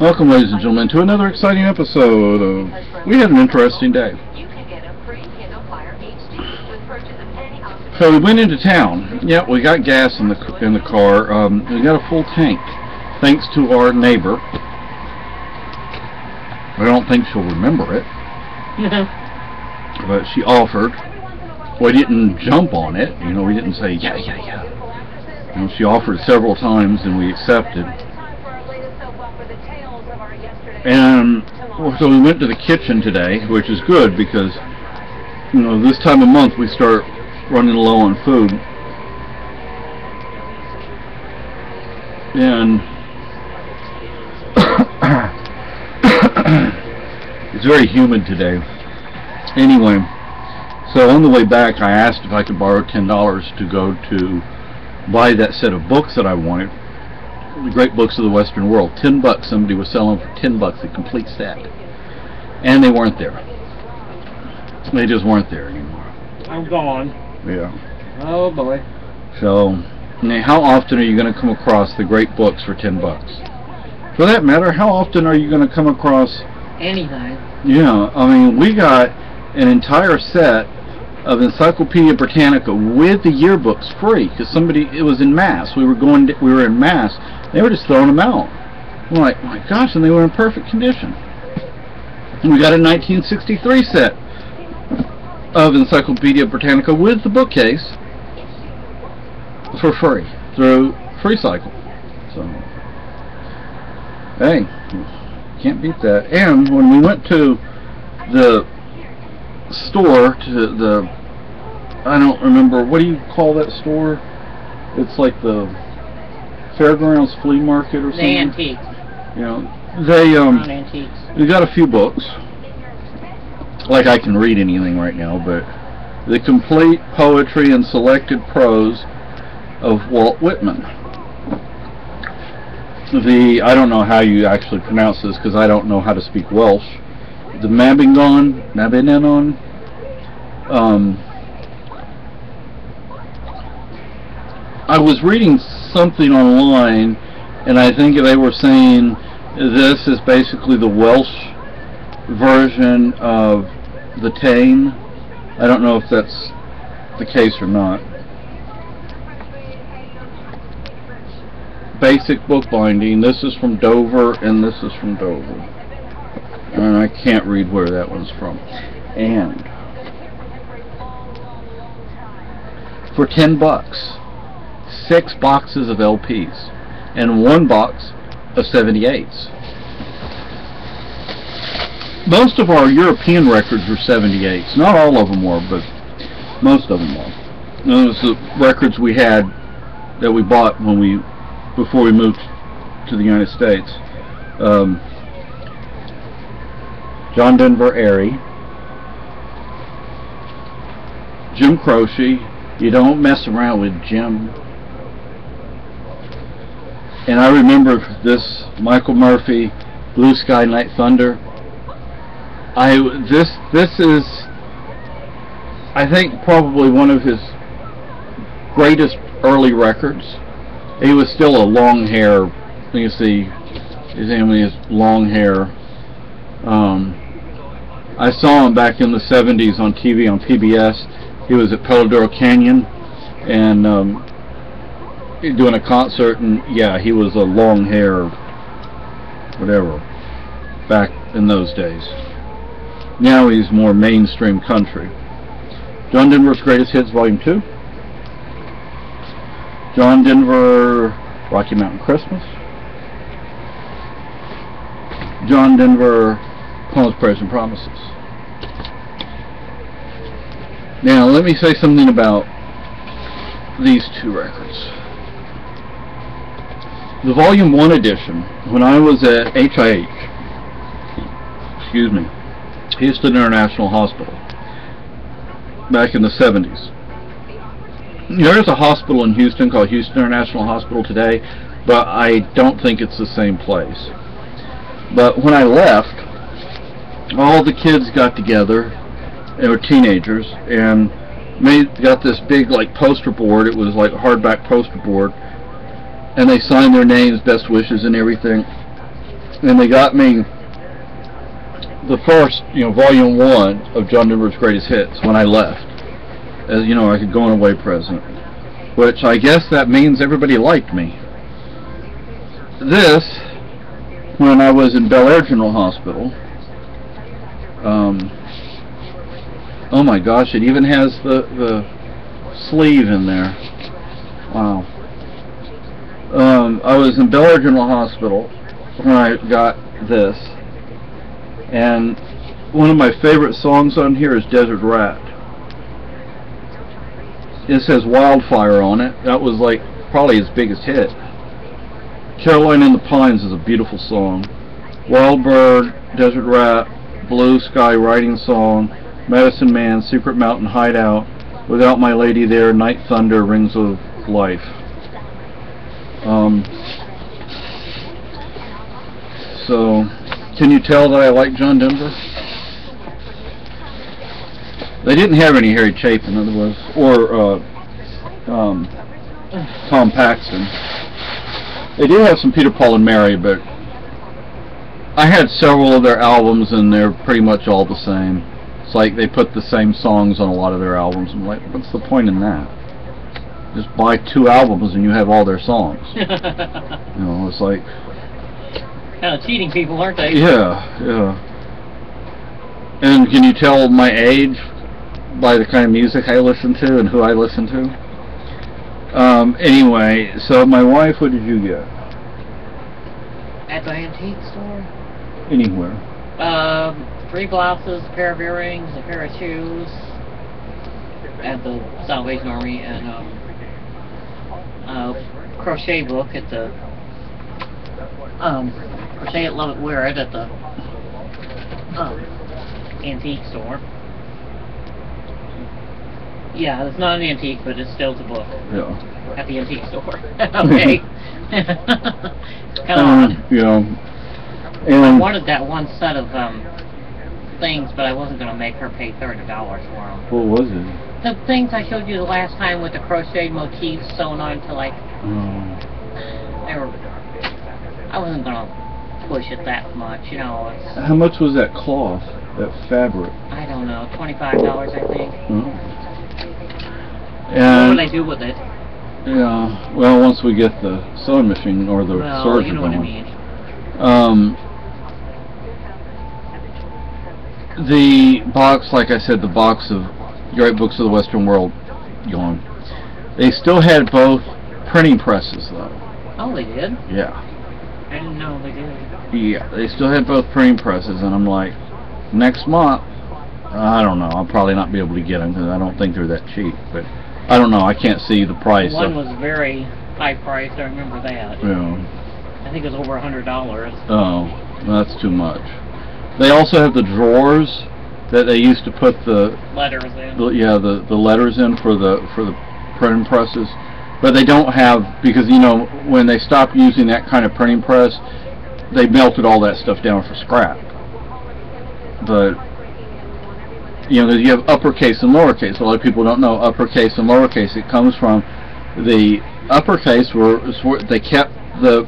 Welcome, ladies and gentlemen, to another exciting episode of We Had an Interesting Day. So we went into town. Yeah, we got gas in the car. We got a full tank, thanks to our neighbor. I don't think she'll remember it, but she offered. We didn't jump on it, you know. We didn't say yeah. You know, she offered several times, and we accepted. And so we went to the kitchen today, which is good because, you know, this time of month we start running low on food. And it's very humid today. Anyway, so on the way back I asked if I could borrow $10 to go to buy that set of books that I wanted. The Great Books of the Western World. $10. Somebody was selling for $10 a complete set, and they weren't there. They just weren't there anymore. I'm gone. Yeah. Oh boy. So, now how often are you going to come across the great books for $10? For that matter, how often are you going to come across anything? Yeah, I mean, we got an entire set of Encyclopedia Britannica with the yearbooks free because it was in mass. We were in mass. They were just throwing them out. I'm like, oh my gosh, and they were in perfect condition. And we got a 1963 set of Encyclopedia Britannica with the bookcase for free through FreeCycle. So, hey, can't beat that. And when we went to the store, I don't remember, what do you call that store? It's like the Fairgrounds Flea Market or something. The antiques. You know, they got a few books. Like I can read anything right now, but the complete poetry and selected prose of Walt Whitman. I don't know how you actually pronounce this because I don't know how to speak Welsh. The Mabinogion. I was reading something online, and I think they were saying this is basically the Welsh version of the Tame. I don't know if that's the case or not. Basic bookbinding. This is from Dover, and this is from Dover. And I can't read where that one's from. And for $10, 6 boxes of LPs and 1 box of 78s. Most of our European records were 78s. Not all of them were, but most of them were. Those are the records we had that we bought before we moved to the United States. John Denver Airy, Jim Croce, You Don't Mess Around with Jim. And I remember this Michael Murphy, Blue Sky Night Thunder. This is, I think, probably one of his greatest early records. He was still a long hair. You see his long hair. I saw him back in the 70s on TV on PBS. He was at Peladero Canyon and doing a concert, and yeah, he was a long hair, whatever, back in those days. Now he's more mainstream country. John Denver's Greatest Hits, Volume 2. John Denver, Rocky Mountain Christmas. John Denver, Poems, Prayers, and Promises. Now, let me say something about these 2 records. The Volume 1 edition, when I was at HIH, Houston International Hospital, back in the 70s. There's a hospital in Houston called Houston International Hospital today, but I don't think it's the same place. But when I left, all the kids got together. They were teenagers, and got this big like poster board. It was like a hardback poster board, and they signed their names, best wishes, and everything. and they got me the first, volume 1 of John Denver's Greatest Hits when I left, as like a going away present, which I guess that means everybody liked me. This, when I was in Bel Air General Hospital, oh my gosh, it even has the sleeve in there. Wow. I was in Bel Air General Hospital when I got this, and one of my favorite songs on here is Desert Rat. It says Wildfire on it. That was like probably his biggest hit. Caroline in the Pines is a beautiful song. Wild Bird, Desert Rat, Blue Sky Riding Song, Medicine Man, Secret Mountain Hideout, Without My Lady There, Night Thunder, Rings of Life. So, can you tell that I like John Denver? They didn't have any Harry Chapin, otherwise, or Tom Paxton. They did have some Peter, Paul, and Mary, but I had several of their albums, and they're pretty much all the same. It's like they put the same songs on a lot of their albums. I'm like, what's the point in that? Just buy 2 albums and you have all their songs. It's like... Kind of cheating people, aren't they? Yeah, yeah. And can you tell my age by the kind of music I listen to and who I listen to? Anyway, so my wife, what did you get? At the antique store? Anywhere. 3 blouses, a pair of earrings, a pair of shoes at the Salvation Army, and a crochet book at the Crochet It, Love It, Wear It at the antique store. Yeah, it's not an antique, but it's still a book. Yeah. At the antique store. Okay. Kind of odd. Yeah. I And wanted that one set of things, but I wasn't going to make her pay $30 for them. what was it? The things I showed you the last time with the crocheted motifs sewn onto, like, they were... I wasn't going to push it that much, It's, How much was that cloth, that fabric? I don't know, $25, I think. What And would I do with it? yeah, well, once we get the sewing machine or the Well, serger you know what I going. mean. The box, like I said, the box of Great Books of the Western World, gone. They still had both printing presses, though. Oh, they did? Yeah. I didn't know they did. Yeah, they still had both printing presses, and I'm like, next month, I don't know, I'll probably not be able to get them, because I don't think they're that cheap, but I don't know, I can't see the price. One was very high priced, I remember that. Yeah. I think it was over $100. Oh, that's too much. They also have the drawers that they used to put the Letters in. the letters in for the printing presses, but they don't have, because when they stopped using that kind of printing press, they melted all that stuff down for scrap. But you have uppercase and lowercase. A lot of people don't know uppercase and lowercase. It comes from the uppercase where they kept the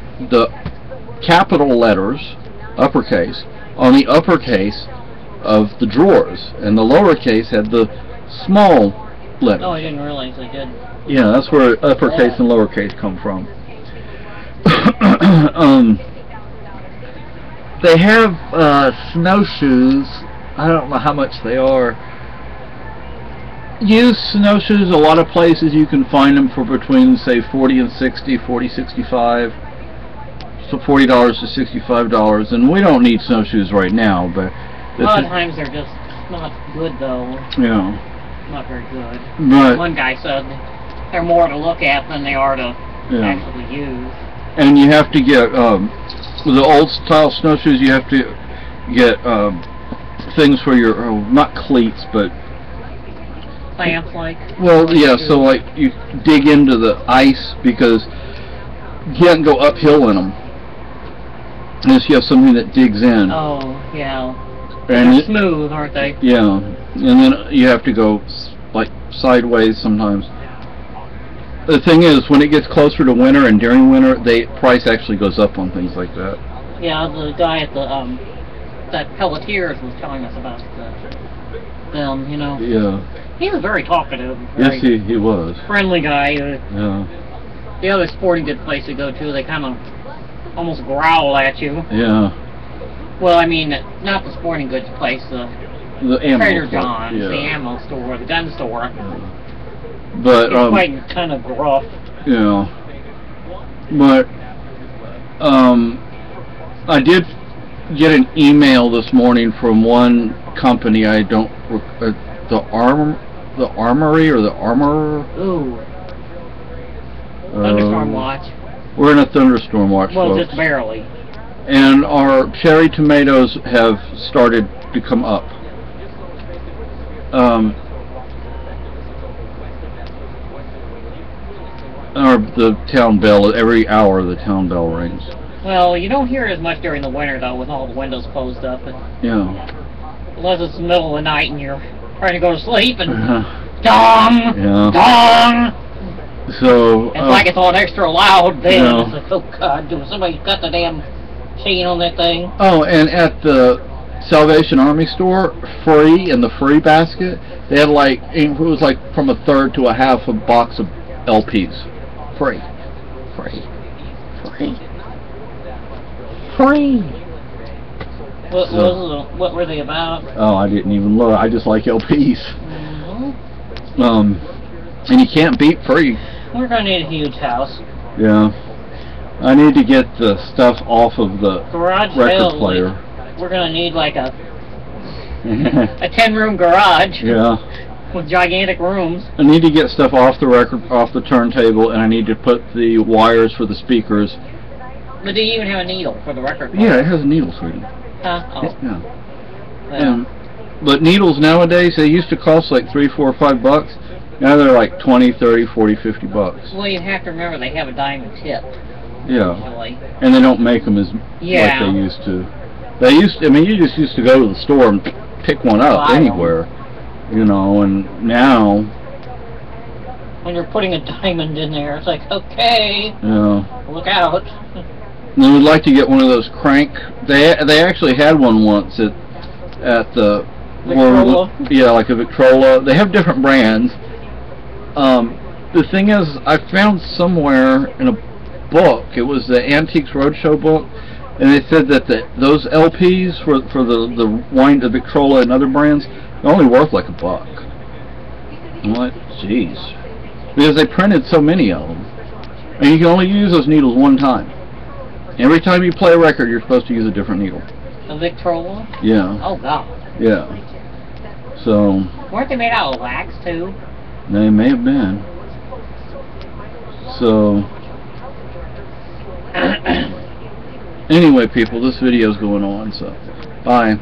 capital letters, uppercase, on the uppercase of the drawers, and the lowercase had the small letters. Oh, I didn't realize they did. Yeah, that's where uppercase and lowercase come from. They have snowshoes. I don't know how much they are. Used snowshoes, a lot of places you can find them for between, say, $40 and $60, $40, $65. So $40 to $65, and we don't need snowshoes right now, but A lot of times they're just not good, though. Yeah. Not very good. But One guy said they're more to look at than they are to actually use. And you have to get with the old style snowshoes. You have to get things for your not cleats, but Clamps, like. well, yeah. So like you dig into the ice because you can't go uphill in them unless you have something that digs in. Oh, yeah. And They're smooth, aren't they? Yeah, and then you have to go like sideways sometimes. The thing is, when it gets closer to winter and during winter, price actually goes up on things like that. Yeah, the guy at the that Pelletiers was telling us about them. You know. Yeah. He was very talkative. Yes, he was. Friendly guy. Yeah. The other sporting goods place to go to, they kind of almost growl at you. Yeah. Well, I mean, not the sporting goods place, the ammo Trader store. John's, Yeah. the ammo store, the gun store. But It's quite kind of gruff. Yeah. But I did get an email this morning from one company. I don't the Armory or the Armor. Ooh. Thunderstorm watch. We're in a thunderstorm watch. Well, folks. just barely. And our cherry tomatoes have started to come up. Or the town bell, every hour the town bell rings. Well, you don't hear as much during the winter, though, with all the windows closed up. Yeah. Unless it's the middle of the night and you're trying to go to sleep and dong! Yeah. Dong! So... It's like it's on extra loud then. No. It's like, oh God, somebody cut the damn chain on that thing. Oh, and at the Salvation Army store, free, in the free basket, they had like, it was like from a third to a half a box of LPs. Free. Free. Free. Free. What were they about? Oh, I didn't even look. I just like LPs. Mm-hmm. And you can't beat free. We're gonna need a huge house. Yeah. I need to get the stuff off of the Garage record sale, player. like, we're gonna need like a 10-room garage. Yeah. With gigantic rooms. I need to get stuff off the turntable, and I need to put the wires for the speakers. But do you even have a needle for the record player? Yeah, it has a needle, sweetie. Huh? Oh. Yeah. Well. But needles nowadays, they used to cost like $3, $4, $5. Now they're like 20, 30, 40, 50 bucks. Well, you have to remember they have a diamond tip. Yeah. Usually. And they don't make them as like they used to. They used to, I mean, you just used to go to the store and pick one up anywhere. You know, and now when you're putting a diamond in there, it's like, okay, look out. And I would like to get one of those crank. They actually had one once at the Victrola. Yeah, like a Victrola. They have different brands. The thing is, I found somewhere in a book, it was the Antiques Roadshow book, and they said that those LPs for the Victrola and other brands, they're only worth like $1. I'm like, jeez, because they printed so many of them, and you can only use those needles one time. Every time you play a record, you're supposed to use a different needle. A Victrola? Yeah. Oh God. Yeah. So. Weren't they made out of wax too? They may have been. So. Anyway, people, this video's going on, so bye.